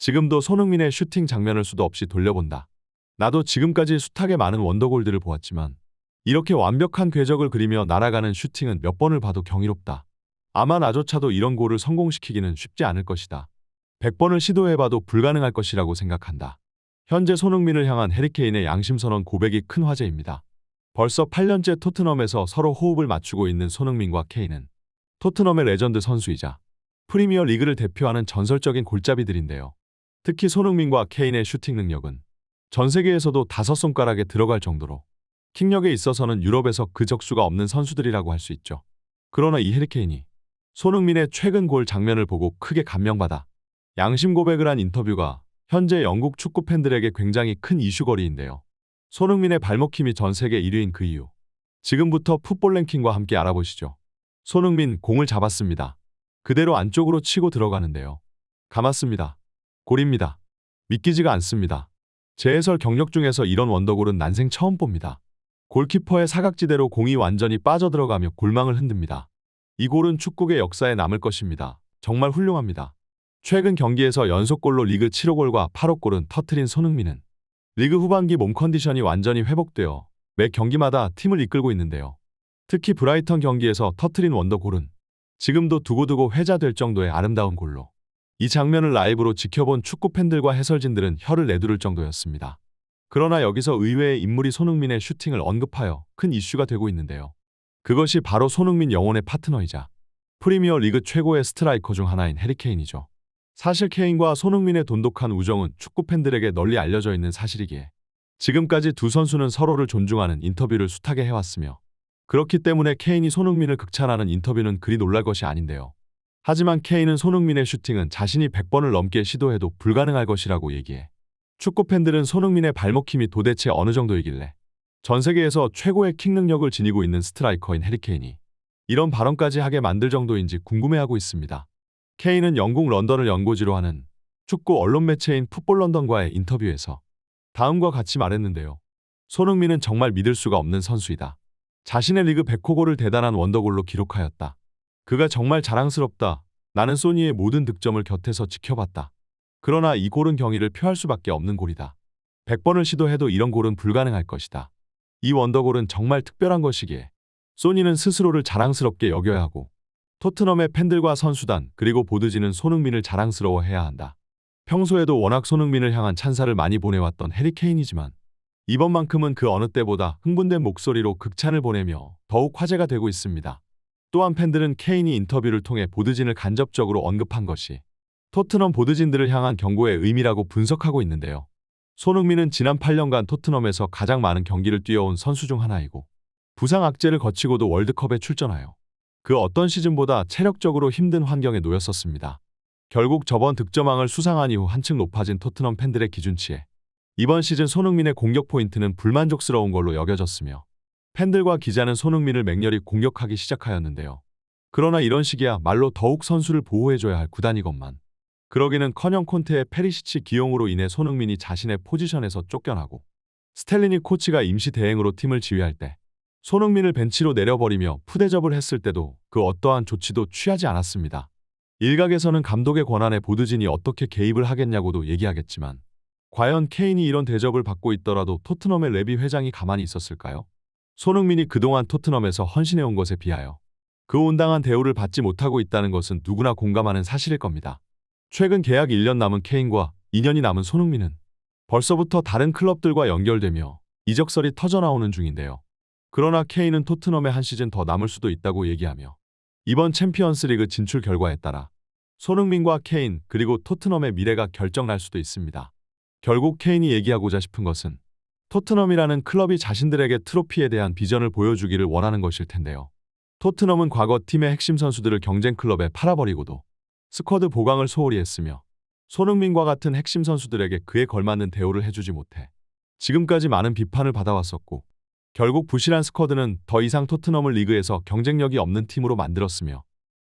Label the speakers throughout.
Speaker 1: 지금도 손흥민의 슈팅 장면을 수도 없이 돌려본다. 나도 지금까지 숱하게 많은 원더골들을 보았지만 이렇게 완벽한 궤적을 그리며 날아가는 슈팅은 몇 번을 봐도 경이롭다. 아마 나조차도 이런 골을 성공시키기는 쉽지 않을 것이다. 100번을 시도해봐도 불가능할 것이라고 생각한다. 현재 손흥민을 향한 해리케인의 양심선언 고백이 큰 화제입니다. 벌써 8년째 토트넘에서 서로 호흡을 맞추고 있는 손흥민과 케인은 토트넘의 레전드 선수이자 프리미어 리그를 대표하는 전설적인 골잡이들인데요. 특히 손흥민과 케인의 슈팅 능력은 전 세계에서도 5손가락에 들어갈 정도로 킥력에 있어서는 유럽에서 그 적수가 없는 선수들이라고 할 수 있죠. 그러나 이 해리케인이 손흥민의 최근 골 장면을 보고 크게 감명받아 양심 고백을 한 인터뷰가 현재 영국 축구 팬들에게 굉장히 큰 이슈거리인데요. 손흥민의 발목 힘이 전 세계 1위인 그 이유. 지금부터 풋볼 랭킹과 함께 알아보시죠. 손흥민 공을 잡았습니다. 그대로 안쪽으로 치고 들어가는데요. 감았습니다. 골입니다. 믿기지가 않습니다. 제 해설 경력 중에서 이런 원더골은 난생 처음 봅니다. 골키퍼의 사각지대로 공이 완전히 빠져들어가며 골망을 흔듭니다. 이 골은 축구의 역사에 남을 것입니다. 정말 훌륭합니다. 최근 경기에서 연속골로 리그 7호 골과 8호 골은 터트린 손흥민은 리그 후반기 몸 컨디션이 완전히 회복되어 매 경기마다 팀을 이끌고 있는데요. 특히 브라이턴 경기에서 터트린 원더골은 지금도 두고두고 회자될 정도의 아름다운 골로 이 장면을 라이브로 지켜본 축구 팬들과 해설진들은 혀를 내두를 정도였습니다. 그러나 여기서 의외의 인물이 손흥민의 슈팅을 언급하여 큰 이슈가 되고 있는데요. 그것이 바로 손흥민 영혼의 파트너이자 프리미어 리그 최고의 스트라이커 중 하나인 해리케인이죠. 사실 케인과 손흥민의 돈독한 우정은 축구 팬들에게 널리 알려져 있는 사실이기에 지금까지 두 선수는 서로를 존중하는 인터뷰를 숱하게 해왔으며 그렇기 때문에 케인이 손흥민을 극찬하는 인터뷰는 그리 놀랄 것이 아닌데요. 하지만 케인은 손흥민의 슈팅은 자신이 100번을 넘게 시도해도 불가능할 것이라고 얘기해 축구 팬들은 손흥민의 발목 힘이 도대체 어느 정도이길래 전 세계에서 최고의 킥 능력을 지니고 있는 스트라이커인 해리케인이 이런 발언까지 하게 만들 정도인지 궁금해하고 있습니다. 케인은 영국 런던을 연고지로 하는 축구 언론 매체인 풋볼 런던과의 인터뷰에서 다음과 같이 말했는데요. 손흥민은 정말 믿을 수가 없는 선수이다. 자신의 리그 100호 골을 대단한 원더골로 기록하였다. 그가 정말 자랑스럽다. 나는 소니의 모든 득점을 곁에서 지켜봤다. 그러나 이 골은 경이를 표할 수밖에 없는 골이다. 100번을 시도해도 이런 골은 불가능할 것이다. 이 원더골은 정말 특별한 것이기에 소니는 스스로를 자랑스럽게 여겨야 하고 토트넘의 팬들과 선수단 그리고 보드진은 손흥민을 자랑스러워해야 한다. 평소에도 워낙 손흥민을 향한 찬사를 많이 보내왔던 해리케인이지만 이번만큼은 그 어느 때보다 흥분된 목소리로 극찬을 보내며 더욱 화제가 되고 있습니다. 또한 팬들은 케인이 인터뷰를 통해 보드진을 간접적으로 언급한 것이 토트넘 보드진들을 향한 경고의 의미라고 분석하고 있는데요. 손흥민은 지난 8년간 토트넘에서 가장 많은 경기를 뛰어온 선수 중 하나이고 부상 악재를 거치고도 월드컵에 출전하여 그 어떤 시즌보다 체력적으로 힘든 환경에 놓였었습니다. 결국 저번 득점왕을 수상한 이후 한층 높아진 토트넘 팬들의 기준치에 이번 시즌 손흥민의 공격 포인트는 불만족스러운 걸로 여겨졌으며 팬들과 기자는 손흥민을 맹렬히 공격하기 시작하였는데요. 그러나 이런 시기야말로 더욱 선수를 보호해줘야 할 구단이건만 그러기는커녕 콘테의 페리시치 기용으로 인해 손흥민이 자신의 포지션에서 쫓겨나고 스텔리니 코치가 임시 대행으로 팀을 지휘할 때 손흥민을 벤치로 내려버리며 푸대접을 했을 때도 그 어떠한 조치도 취하지 않았습니다. 일각에서는 감독의 권한에 보드진이 어떻게 개입을 하겠냐고도 얘기하겠지만 과연 케인이 이런 대접을 받고 있더라도 토트넘의 레비 회장이 가만히 있었을까요? 손흥민이 그동안 토트넘에서 헌신해온 것에 비하여 그 온당한 대우를 받지 못하고 있다는 것은 누구나 공감하는 사실일 겁니다. 최근 계약 1년 남은 케인과 2년이 남은 손흥민은 벌써부터 다른 클럽들과 연결되며 이적설이 터져나오는 중인데요. 그러나 케인은 토트넘에 한 시즌 더 남을 수도 있다고 얘기하며 이번 챔피언스리그 진출 결과에 따라 손흥민과 케인 그리고 토트넘의 미래가 결정날 수도 있습니다. 결국 케인이 얘기하고자 싶은 것은 토트넘이라는 클럽이 자신들에게 트로피에 대한 비전을 보여주기를 원하는 것일 텐데요. 토트넘은 과거 팀의 핵심 선수들을 경쟁 클럽에 팔아버리고도 스쿼드 보강을 소홀히 했으며 손흥민과 같은 핵심 선수들에게 그에 걸맞는 대우를 해주지 못해 지금까지 많은 비판을 받아왔었고 결국 부실한 스쿼드는 더 이상 토트넘을 리그에서 경쟁력이 없는 팀으로 만들었으며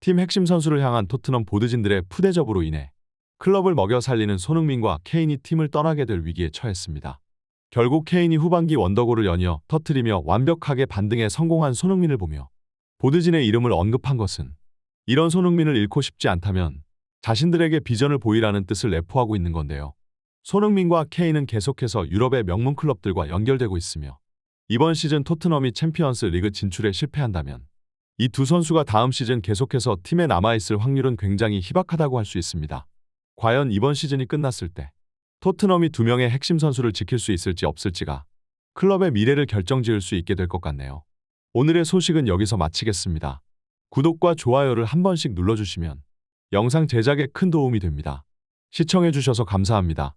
Speaker 1: 팀 핵심 선수를 향한 토트넘 보드진들의 푸대접으로 인해 클럽을 먹여 살리는 손흥민과 케인이 팀을 떠나게 될 위기에 처했습니다. 결국 케인이 후반기 원더골을 연이어 터뜨리며 완벽하게 반등에 성공한 손흥민을 보며 보드진의 이름을 언급한 것은 이런 손흥민을 잃고 싶지 않다면 자신들에게 비전을 보이라는 뜻을 내포하고 있는 건데요. 손흥민과 케인은 계속해서 유럽의 명문 클럽들과 연결되고 있으며 이번 시즌 토트넘이 챔피언스 리그 진출에 실패한다면 이 두 선수가 다음 시즌 계속해서 팀에 남아있을 확률은 굉장히 희박하다고 할 수 있습니다. 과연 이번 시즌이 끝났을 때 토트넘이 두 명의 핵심 선수를 지킬 수 있을지 없을지가 클럽의 미래를 결정지을 수 있게 될 것 같네요. 오늘의 소식은 여기서 마치겠습니다. 구독과 좋아요를 한 번씩 눌러주시면 영상 제작에 큰 도움이 됩니다. 시청해주셔서 감사합니다.